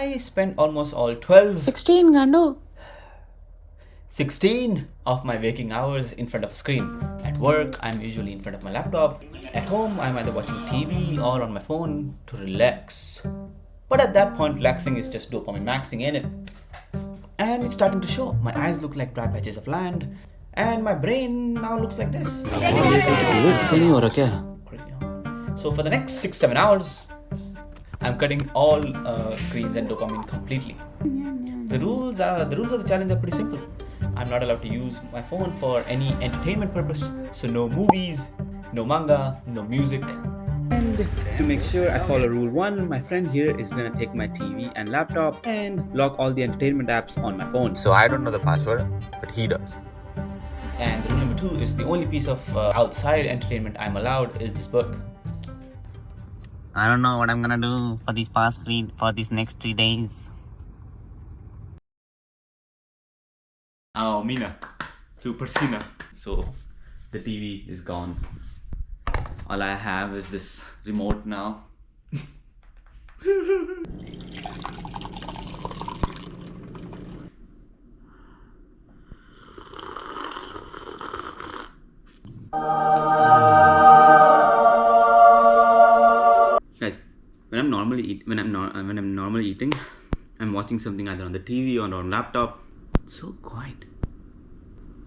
I spent almost all 16 of my waking hours in front of a screen. At work, I'm usually in front of my laptop. At home, I'm either watching TV or on my phone to relax. But at that point, relaxing is just dopamine maxing in it. And it's starting to show. My eyes look like dry patches of land, and my brain now looks like this. So for the next 6-7 hours, I'm cutting all screens and dopamine completely. The rules of the challenge are pretty simple. I'm not allowed to use my phone for any entertainment purpose. So no movies, no manga, no music. And to make sure I follow rule 1, my friend here is gonna take my TV and laptop and lock all the entertainment apps on my phone. So I don't know the password, but he does. And rule number 2 is the only piece of outside entertainment I'm allowed is this book. I don't know what I'm gonna do for these next 3 days. Oh, Mina, to Persina. So the TV is gone. All I have is this remote now. Guys, when I'm normally eating, I'm watching something either on the TV or on laptop. It's so quiet.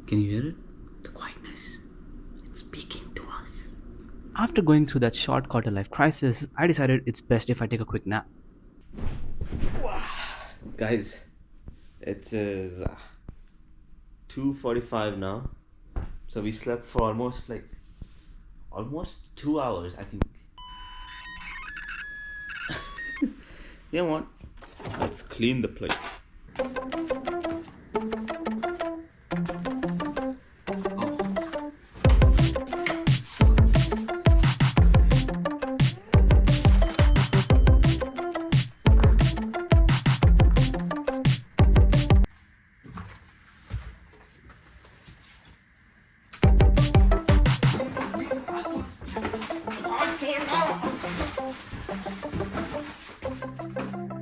Can you hear it? The quietness. It's speaking to us. After going through that short quarter-life crisis, I decided it's best if I take a quick nap. Guys, it is 2:45 now. So we slept for almost 2 hours, I think. You know what? Let's clean the place.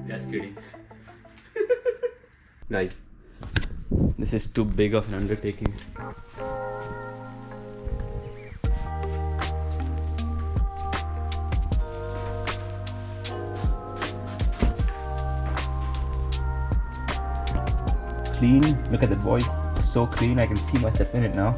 Just kidding. Guys, this is too big of an undertaking. Clean, look at that boy. So clean, I can see myself in it now.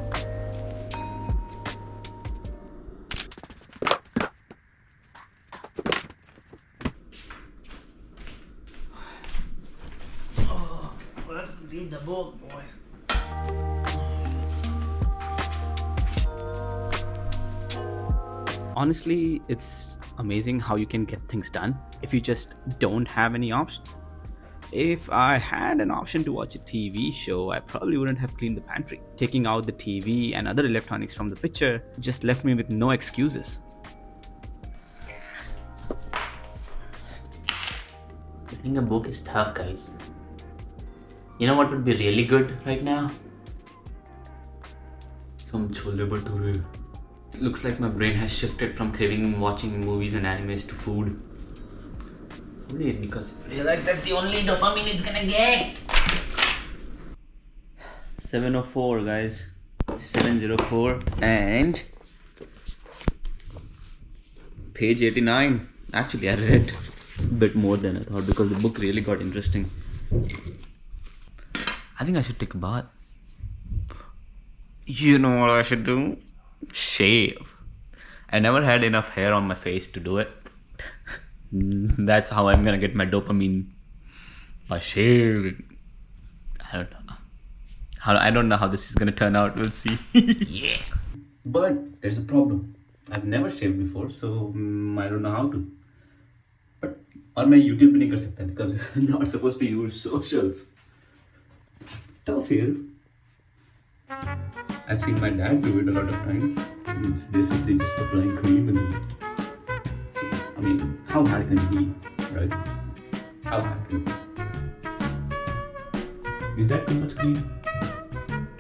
Let's read the book, boys. Honestly, it's amazing how you can get things done if you just don't have any options. If I had an option to watch a TV show, I probably wouldn't have cleaned the pantry. Taking out the TV and other electronics from the picture just left me with no excuses. Reading a book is tough, guys. You know what would be really good right now? Some chole bhature. Looks like my brain has shifted from craving watching movies and animes to food. Only because I realize that's the only dopamine it's gonna get. 704, guys. 704 and page 89. Actually, I read a bit more than I thought because the book really got interesting. I think I should take a bath. You know what I should do? Shave. I never had enough hair on my face to do it. That's how I'm gonna get my dopamine, by shaving. I don't know how this is gonna turn out. We'll see. Yeah. But there's a problem. I've never shaved before, so I don't know how to. But on my YouTube नहीं कर सकता because we're not supposed to use socials. Tough here. I've seen my dad do it a lot of times. It's basically just applying cream and then. So, I mean, how hard can it be, right? How hard can it be? Is that too much cream?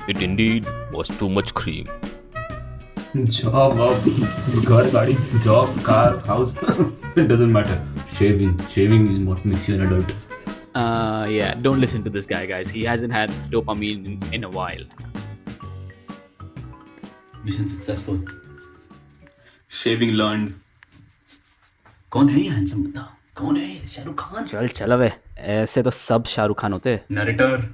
It indeed was too much cream. Job, car, गाड़ी, job, car, house. It doesn't matter. Shaving is what makes you an adult. Yeah, don't listen to this guy, guys. He hasn't had dopamine in a while. Mission successful. Shaving learned. कौन है ये handsome बंदा? कौन है ये? शाहरुख खान? चल चल अबे, ऐसे तो सब शाहरुख खान होते. Narrator.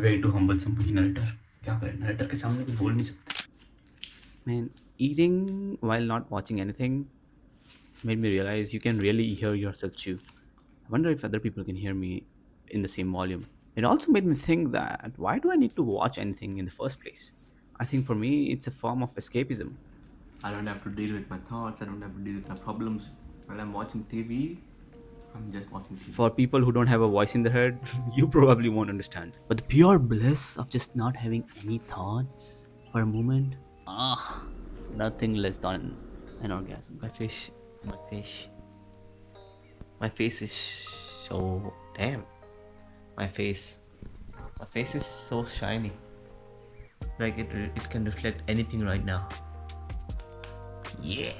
Way too humble somebody, narrator. क्या करें? नरेटर के सामने कुछ बोल नहीं सकते. Man, eating while not watching anything made me realize you can really hear yourself chew. I wonder if other people can hear me in the same volume. It also made me think that why do I need to watch anything in the first place? I think for me, it's a form of escapism. I don't have to deal with my thoughts. I don't have to deal with my problems. While I'm watching TV, I'm just watching TV. For people who don't have a voice in their head, you probably won't understand. But the pure bliss of just not having any thoughts for a moment, nothing less than an orgasm. My face is so damn. My face is so shiny. Like it can reflect anything right now. Yeah,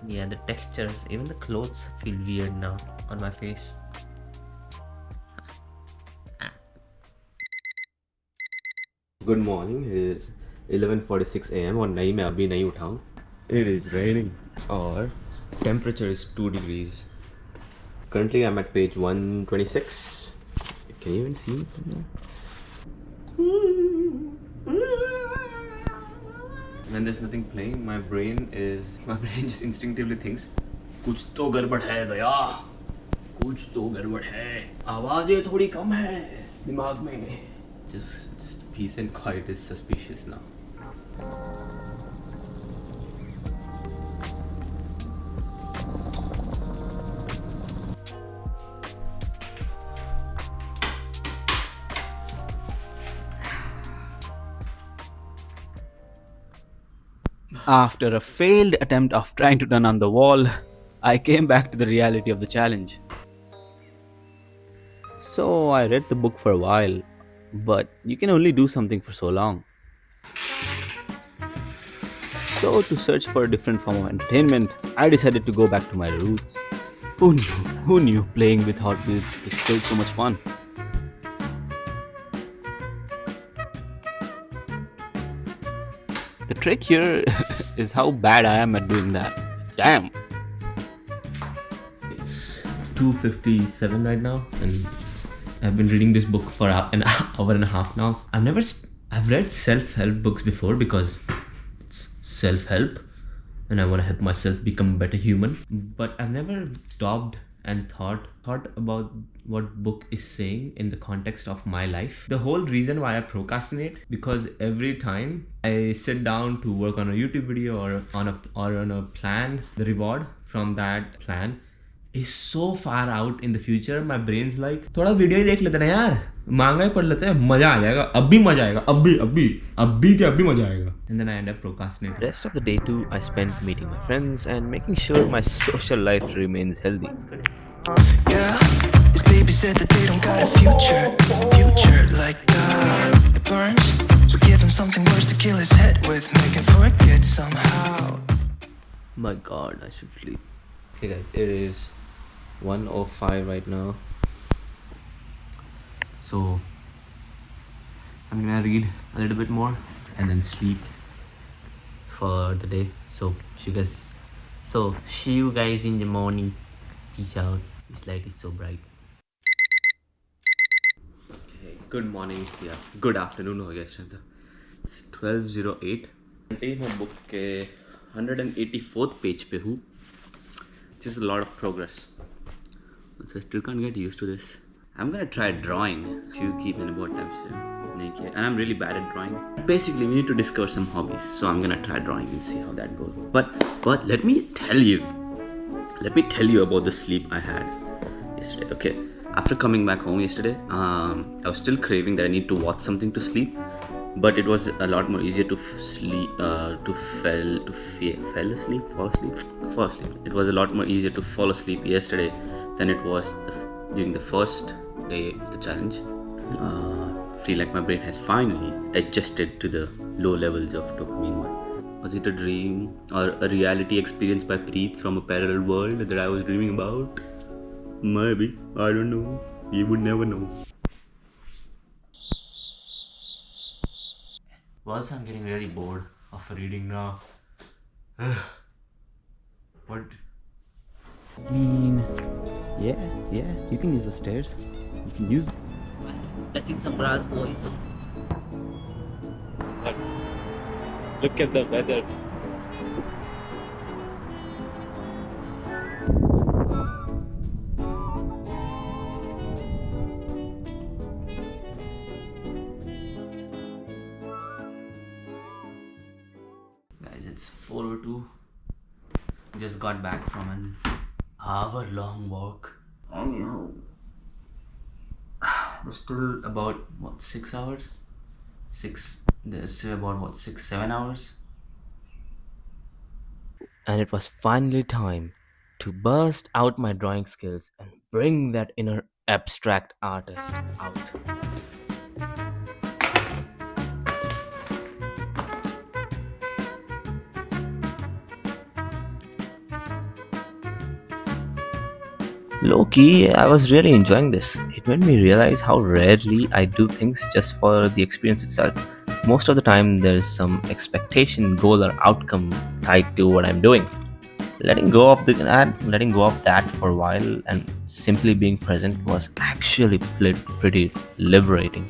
the textures, even the clothes feel weird now on my face. Good morning. It is 11:46 a.m. और नहीं मैं अभी नहीं उठाऊँ. It is raining और temperature is 2 degrees. Currently I'm at page 126. Can you even see it from there? When there's nothing playing, my brain just instinctively thinks कुछ तो गड़बड़ है दया. कुछ तो गड़बड़ है. आवाजें थोड़ी कम है दिमाग में. just peace and quiet is suspicious now. After a failed attempt of trying to turn on the wall, I came back to the reality of the challenge. So I read the book for a while, but you can only do something for so long. So to search for a different form of entertainment, I decided to go back to my roots. Who knew playing with Hot Wheels is still so much fun? The trick here is how bad I am at doing that. Damn. It's 2:57 right now, and I've been reading this book for an hour and a half now. I've read self-help books before because it's self-help, and I want to help myself become a better human. But I've never stopped and thought about what book is saying in the context of my life. The whole reason why I procrastinate, because every time I sit down to work on a YouTube video or on a plan, the reward from that plan is so far out in the future. My brain's like, थोड़ा video ही देख लेते ना यार, मांगा ही पढ़ लेते हैं, मजा आ जाएगा, अभी मजा आएगा, अभी मजा आएगा. And then I end up procrastinating. The rest of the day too, I spent meeting my friends and making sure my social life remains healthy. Yeah, his baby said that they don't got a future like it burns. So give him something worse to kill his head with, make him forget somehow. My God, I should sleep. Okay guys, it is 1:05 right now. So I'm gonna read a little bit more and then sleep for the day. So see you guys in the morning. Peace out. This light is so bright. Okay, good morning. Yeah, good afternoon हो गया शायद. It's 12:08. मैं book के 184th page पे हूँ. Just a lot of progress. So I still can't get used to this. I'm gonna try drawing. Few keep in about times naked, and I'm really bad at drawing. Basically, we need to discover some hobbies. So I'm gonna try drawing and see how that goes. But let me tell you about the sleep I had yesterday. Okay, after coming back home yesterday, I was still craving that I need to watch something to sleep. But it was a lot more easier to fall asleep. It was a lot more easier to fall asleep yesterday than it was during the first day of the challenge. Feel like my brain has finally adjusted to the low levels of dopamine. Was it a dream or a reality experience by Preet from a parallel world that I was dreaming about? Maybe. I don't know. You would never know. Once I'm getting really bored of reading now. What? I mean, yeah, you can use the stairs. You can use. Touching some grass, boys. Look at the weather. Guys, it's 4:02. Just got back from an hour-long walk. There's still about 6 hours? There's still about 7 hours. And it was finally time to burst out my drawing skills and bring that inner abstract artist out. Low-key, I was really enjoying this. It made me realize how rarely I do things just for the experience itself. Most of the time, there's some expectation, goal, or outcome tied to what I'm doing. Letting go of that for a while and simply being present was actually pretty liberating.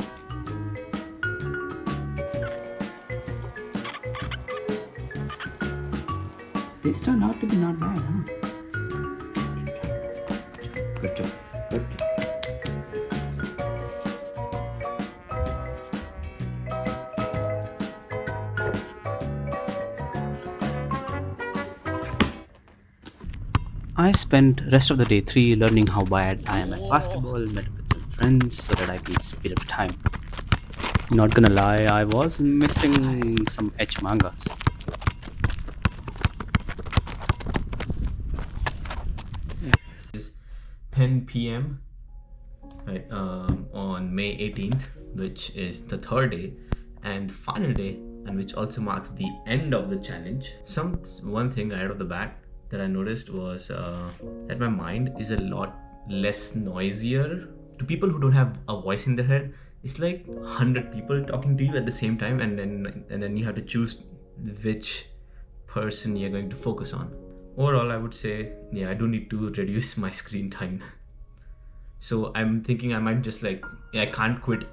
This turned out to be not bad, huh? Good job. I spent rest of the day 3 learning how bad I am at basketball, met up with some friends so that I can speed up time. Not gonna lie, I was missing some H mangas. 10 p.m. right on May 18th, which is the third day and final day, and which also marks the end of the challenge. One thing right off the bat that I noticed was that my mind is a lot less noisier. To people who don't have a voice in their head, it's like 100 people talking to you at the same time, and then you have to choose which person you're going to focus on. Overall, I would say, yeah, I do need to reduce my screen time. So I'm thinking I might just I can't quit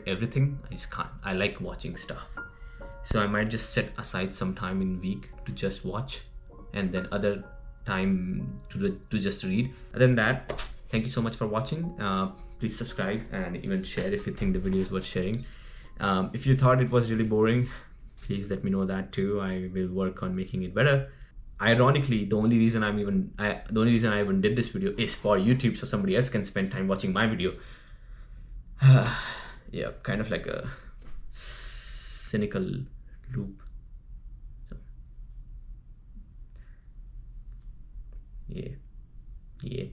everything. I just can't. I like watching stuff. So I might just set aside some time in week to just watch, and then other time to just read. Other than that, thank you so much for watching. Please subscribe and even share if you think the video is worth sharing. If you thought it was really boring, please let me know that too. I will work on making it better. Ironically, the only reason I even did this video is for YouTube, so somebody else can spend time watching my video. Yeah, kind of like a cynical loop. So, yeah.